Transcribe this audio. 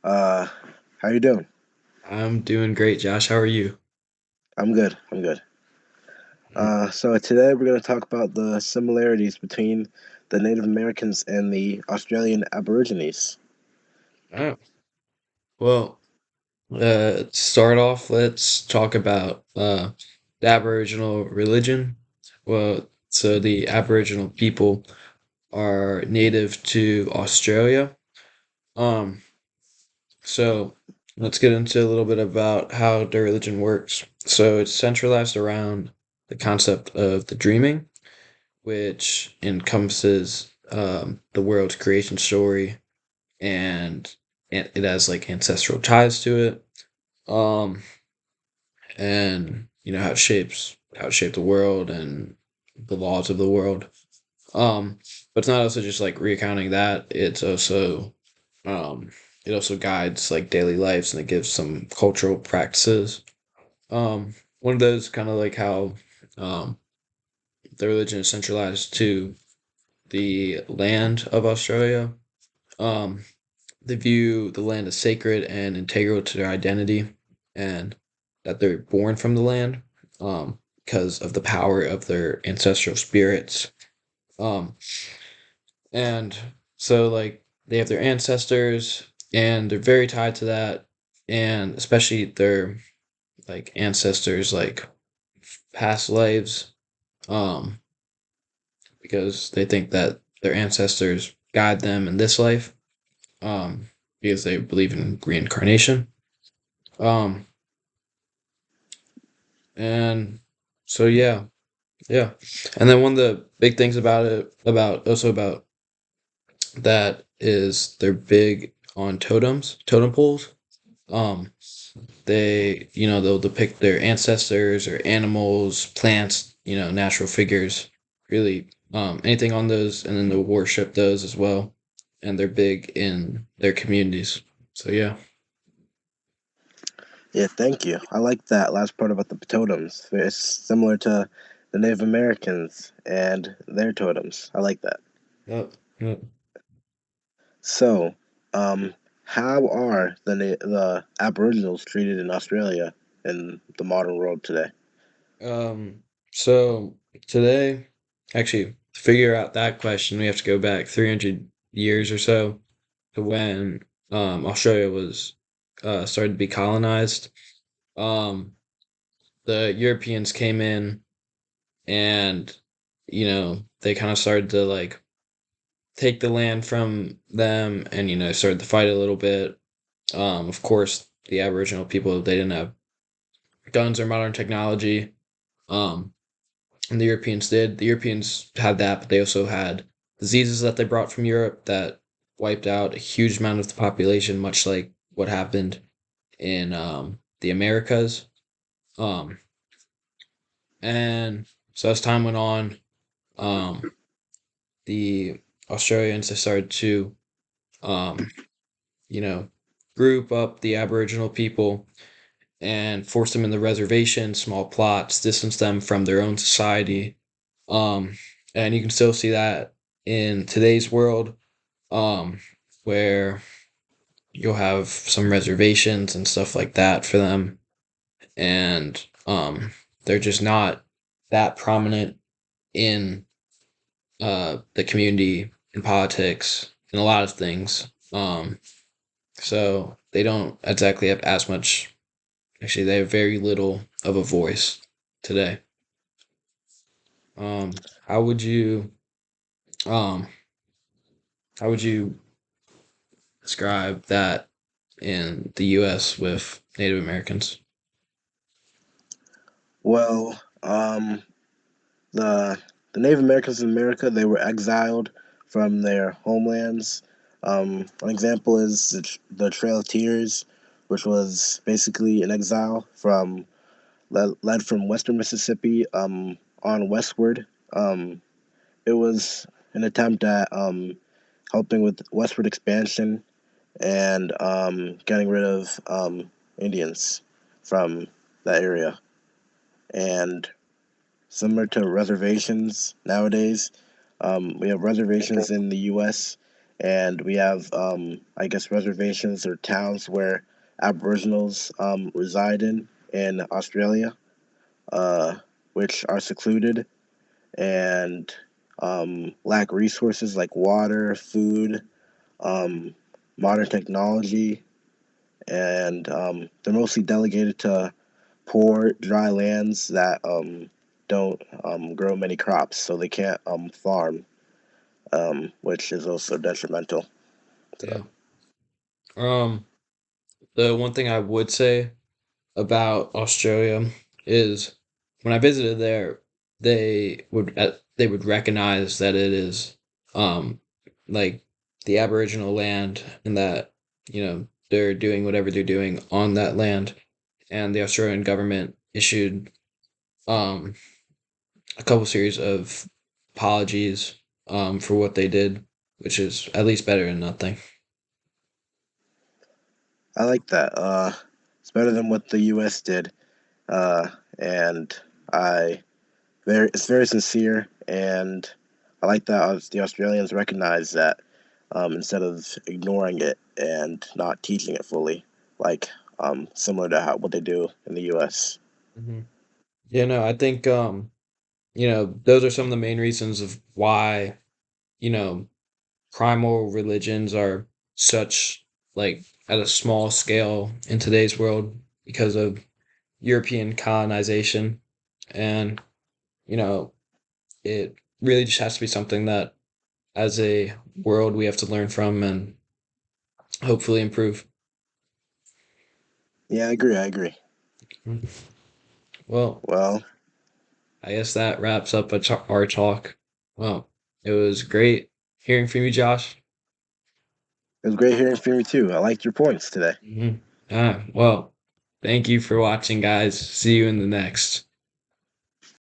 Uh, how you doing? I'm doing great, Josh. How are you? I'm good. I'm good. Mm. So today we're going to talk about the similarities between the Native Americans and the Australian Aborigines. Oh, well, to start off, let's talk about the Aboriginal religion. So the Aboriginal people are native to Australia. Um, so let's get into a little bit about how their religion works. So it's centralized around the concept of the dreaming, which encompasses the world's creation story and it has like ancestral ties to it. Um, and how it shaped the world and the laws of the world. But it's not also just like recounting that. Um, it also guides like daily lives and it gives some cultural practices. One of those kind of like how um the religion is centralized to the land of Australia. Um, they view the land as sacred and integral to their identity, and that they're born from the land because of the power of their ancestral spirits. Um, and so, like, they have their ancestors, and they're very tied to that, and especially their like ancestors, like past lives, um, because they think that their ancestors guide them in this life, um, because they believe in reincarnation. Um, and so yeah. And then one of the big things about it, about that is they're big on totem poles. Um, they'll depict their ancestors or animals, plants, natural figures, really, anything on those, and then they'll worship those as well. And they're big in their communities. So yeah. Yeah, thank you. I like that last part about the totems. It's similar to the Native Americans and their totems. I like that. Yep. Yep. So, how are the Aboriginals treated in Australia in the modern world today? So today, actually, to figure out that question, we have to go back 300 years or so to when Australia was started to be colonized. Um, the Europeans came in and they kind of started to like take the land from them and started to fight a little bit. Of course, the Aboriginal people, they didn't have guns or modern technology. Um, and the Europeans did. The Europeans had that, but they also had diseases that they brought from Europe that wiped out a huge amount of the population, much like what happened in the Americas. Um, and so as time went on, um, the Australians they started to, um, you know, group up the Aboriginal people and force them in the reservation, small plots, distance them from their own society. Um, and you can still see that in today's world, um, where you'll have some reservations and stuff like that for them. And they're just not that prominent in the community, in politics, in a lot of things. So they don't exactly have as much. Actually, they have very little of a voice today. How would you um how would you describe that in the U.S. with Native Americans? Well, the the Native Americans in America, they were exiled from their homelands. An example is the Trail of Tears, which was basically an exile from led from western Mississippi on westward. It was an attempt at helping with westward expansion and getting rid of Indians from that area. And similar to reservations nowadays, we have reservations in the U.S. and we have I guess reservations or towns where Aboriginals reside in Australia, uh, which are secluded and lack resources like water, food, um, modern technology, and they're mostly delegated to poor, dry lands that don't grow many crops, so they can't farm, which is also detrimental to Yeah. them. Um, the one thing I would say about Australia is when I visited there, they would recognize that it is um like the Aboriginal land and that they're doing whatever they're doing on that land, and the Australian government issued um a couple series of apologies for what they did, which is at least better than nothing. I like that. It's better than what the U.S. did, uh, and I it's very sincere, and I like that the Australians recognize that instead of ignoring it and not teaching it fully, like similar to what they do in the U.S. Hmm. Yeah, no, I think those are some of the main reasons of why you know primal religions are such like at a small scale in today's world because of European colonization, and you know it really just has to be something that as a world we have to learn from and hopefully improve. Yeah, I agree. I agree. Mm. Well, Well, I guess that wraps up our talk. Well, it was great hearing from you, Josh. it was great hearing from you too. I liked your points today. Well, thank you for watching, guys. See you in the next.